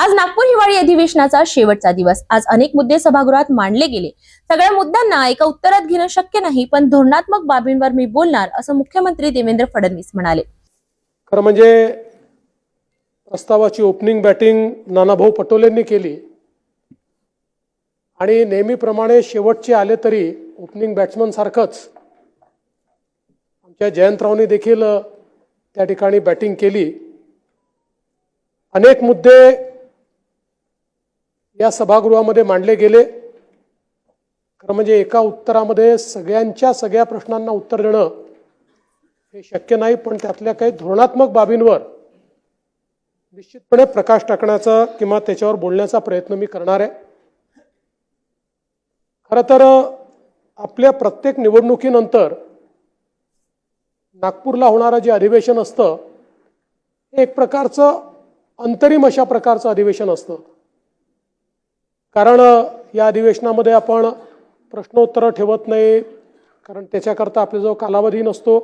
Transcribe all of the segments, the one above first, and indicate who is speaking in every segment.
Speaker 1: आज नागपूर हिवाळी अधिवेशनाचा शेवटचा दिवस। आज अनेक मुद्दे सभागृहात मांडले गेले। सगळ्या मुद्द्यांना एका उत्तरात घेणं शक्य नाही, पण धोरणात्मक बाबींवर मी बोलणार, असं मुख्यमंत्री देवेंद्र फडणवीस म्हणाले।
Speaker 2: खरं म्हणजे प्रस्तावाची ओपनिंग बॅटिंग नानाभाऊ पटोलेंनी केली आणि नेहमीप्रमाणे शेवटचे आले तरी ओपनिंग बॅट्समन सारखंच आमच्या जयंतरावनी देखील त्या ठिकाणी बॅटिंग केली। अनेक मुद्दे या सभागृहामध्ये मांडले गेले। खरं म्हणजे एका उत्तरामध्ये सगळ्या प्रश्नांना उत्तर देणं हे शक्य नाही, पण त्यातल्या काही धोरणात्मक बाबींवर निश्चितपणे प्रकाश टाकण्याचा किंवा त्याच्यावर बोलण्याचा प्रयत्न मी करणार आहे। खरं तर आपल्या प्रत्येक निवडणुकीनंतर नागपूरला होणारं जे अधिवेशन असतं हे एक प्रकारचं अंतरिम अशा प्रकारचं अधिवेशन असतं। कारण या अधिवेशनामध्ये आपण प्रश्नोत्तर ठेवत नाही, कारण त्याच्याकरता आपल्याजवळ कालावधी नसतो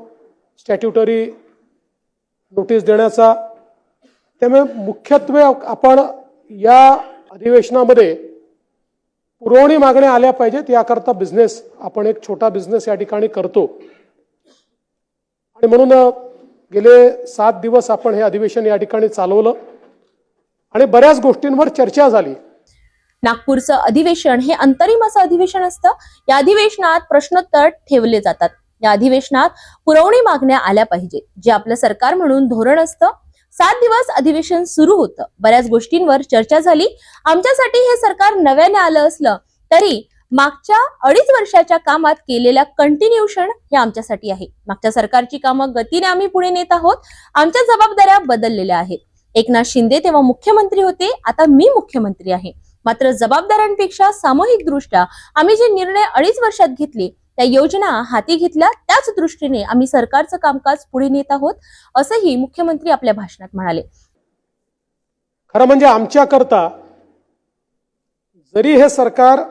Speaker 2: स्टॅट्युटरी नोटीस देण्याचा। त्यामुळे मुख्यत्वे आपण या अधिवेशनामध्ये पुरवणी मागण्या आल्या पाहिजेत याकरता बिझनेस, आपण एक छोटा बिझनेस या ठिकाणी करतो आणि म्हणून गेले 7 दिवस आपण हे अधिवेशन या ठिकाणी चालवलं आणि बऱ्याच गोष्टींवर चर्चा झाली।
Speaker 1: नागपूरचं अधिवेशन हे अंतरिम असं अधिवेशन असतं। या अधिवेशनात प्रश्नोत्तर ठेवले जातात। या अधिवेशनात पुरवणी मागण्या आल्या पाहिजे, जे आपलं सरकार म्हणून धोरण असतं। 7 दिवस अधिवेशन सुरू होतं, बऱ्याच गोष्टींवर चर्चा झाली। आमच्यासाठी हे सरकार नव्याने आलं असलं तरी मागच्या 2.5 वर्षाच्या कामात केलेल्या कंटिन्यूशन हे आमच्यासाठी आहे। मागच्या सरकारची कामं गतीने आम्ही पुढे नेत आहोत। आमच्या जबाबदाऱ्या बदललेल्या आहेत। एकनाथ शिंदे तेव्हा मुख्यमंत्री होते, आता मी मुख्यमंत्री आहे। मात्र जबाबदाऱ्यांपेक्षा सामूहिक दृष्ट्या आम्ही जे निर्णय 2.5 वर्षात घेतले, त्या योजना हाती घेतल्या, त्याच दृष्टीने आम्ही सरकारचं कामकाज पुढे नेत आहोत, असंही मुख्यमंत्री आपल्या भाषणात म्हणाले।
Speaker 2: खरं म्हणजे आमच्याकरता जरी हे सरकार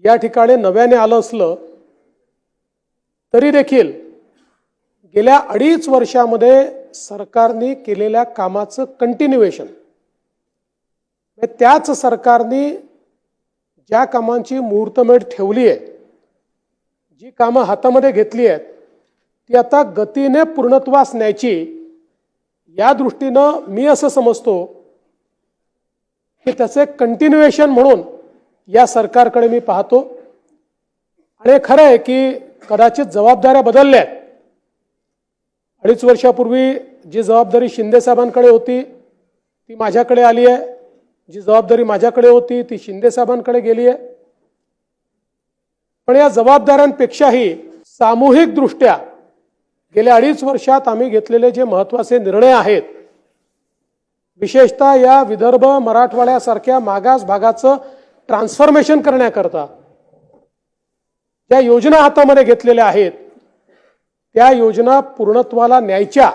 Speaker 2: या ठिकाणी नव्याने आलं असलं तरी देखील गेल्या 2.5 वर्षामध्ये सरकारने केलेल्या कामाचं कंटिन्युएशन, त्याच सरकारने ज्या कामांची मुहूर्तमेढ ठेवली आहे, जी कामं हातामध्ये घेतली आहेत, ती आता गतीने पूर्णत्वास न्यायची, या दृष्टीनं मी असं समजतो की त्याचे कंटिन्युएशन म्हणून या सरकारकडे मी पाहतो। आणि खरं आहे की कदाचित जबाबदाऱ्या बदलल्या आहेत। 2.5 वर्षापूर्वी जी जबाबदारी शिंदे साहेबांकडे होती ती माझ्याकडे आली आहे, जी जबाबदारी माझ्याकडे होती ती शिंदे साहेबांकडे गेली आहे। पण या जबाबदाऱ्यांपेक्षाही सामूहिक दृष्ट्या गेल्या 2.5 वर्षात आम्ही घेतलेले जे महत्त्वाचे निर्णय आहेत, विशेषतः या विदर्भ मराठवाड्यासारख्या मागास भागाचं ट्रान्सफॉर्मेशन करण्याकरता ज्या योजना हातामध्ये घेतलेल्या आहेत, त्या योजना पूर्णत्वाला न्यायच्या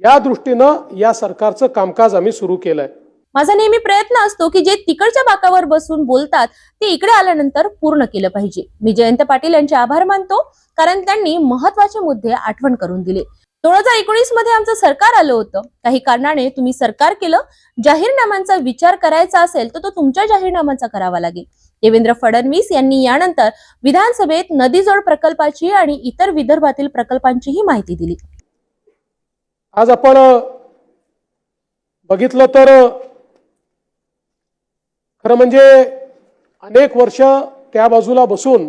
Speaker 2: या दृष्टीनं या सरकारचं कामकाज आम्ही सुरू केलंय।
Speaker 1: माझा नेहमी प्रयत्न असतो की जे तिकडच्या बाकावर बसून बोलतात ते इकडे आल्यानंतर पूर्ण केलं पाहिजे। मी जयंत पाटील यांचे आभार मानतो, कारण त्यांनी महत्त्वाचे मुद्दे आठवण करून दिले। 2019 मध्ये आमचं सरकार आलं होतं, काही कारणाने तुम्ही सरकार केलं। जाहीरनाम्यांचा विचार करायचा असेल तर तो तुमच्या जाहीरनाम्याचा करावा लागेल। देवेंद्र फडणवीस यांनी यानंतर विधानसभेत नदीजोड प्रकल्पाची आणि इतर विदर्भातील प्रकल्पांचीही माहिती दिली।
Speaker 2: आज आपण बघितलं तर खरं म्हणजे अनेक वर्ष त्या बाजूला बसून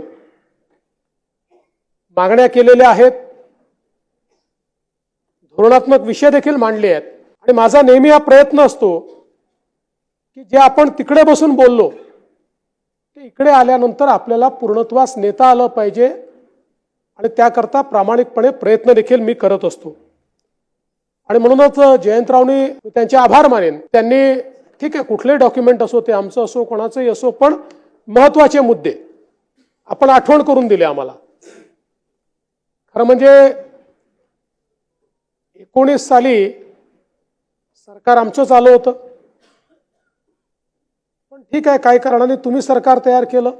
Speaker 2: मागण्या केलेल्या आहेत, धोरणात्मक विषय देखील मांडले आहेत। आणि माझा नेहमी हा प्रयत्न असतो की जे आपण तिकडे बसून बोललो ते इकडे आल्यानंतर आपल्याला पूर्णत्वास नेता आलं पाहिजे, आणि त्याकरता प्रामाणिकपणे प्रयत्न देखील मी करत असतो। आणि म्हणूनच जयंतरावनी त्यांचे आभार मानेन। त्यांनी ठीक आहे, कुठले डॉक्युमेंट असो, ते आमचं असो कोणाचंही असो, पण महत्त्वाचे मुद्दे आपण आठवण करून दिले आम्हाला। खरं म्हणजे 19 साली सरकार आमचंच आलं होतं, पण ठीक आहे, काही कारणाने तुम्ही सरकार तयार केलं।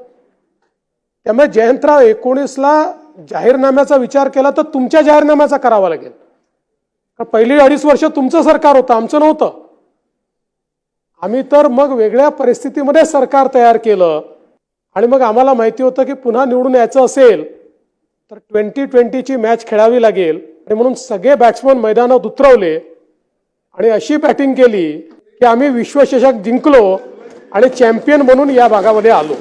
Speaker 2: त्यामुळे जयंतराव 19ला जाहीरनाम्याचा विचार केला तर तुमच्या जाहीरनाम्याचा करावा लागेल। पहिली 2.5 वर्ष तुमचं सरकार होतं, आमचं नव्हतं। आम्ही तर मग वेगळ्या परिस्थितीमध्ये सरकार तयार केलं आणि मग आम्हाला माहिती होतं की पुन्हा निवडून यायचं असेल तर 2020ची मॅच खेळावी लागेल आणि म्हणून सगळे बॅट्समन मैदानात उतरवले आणि अशी बॅटिंग केली की आम्ही विश्वचषक जिंकलो आणि चॅम्पियन म्हणून या भागामध्ये आलो.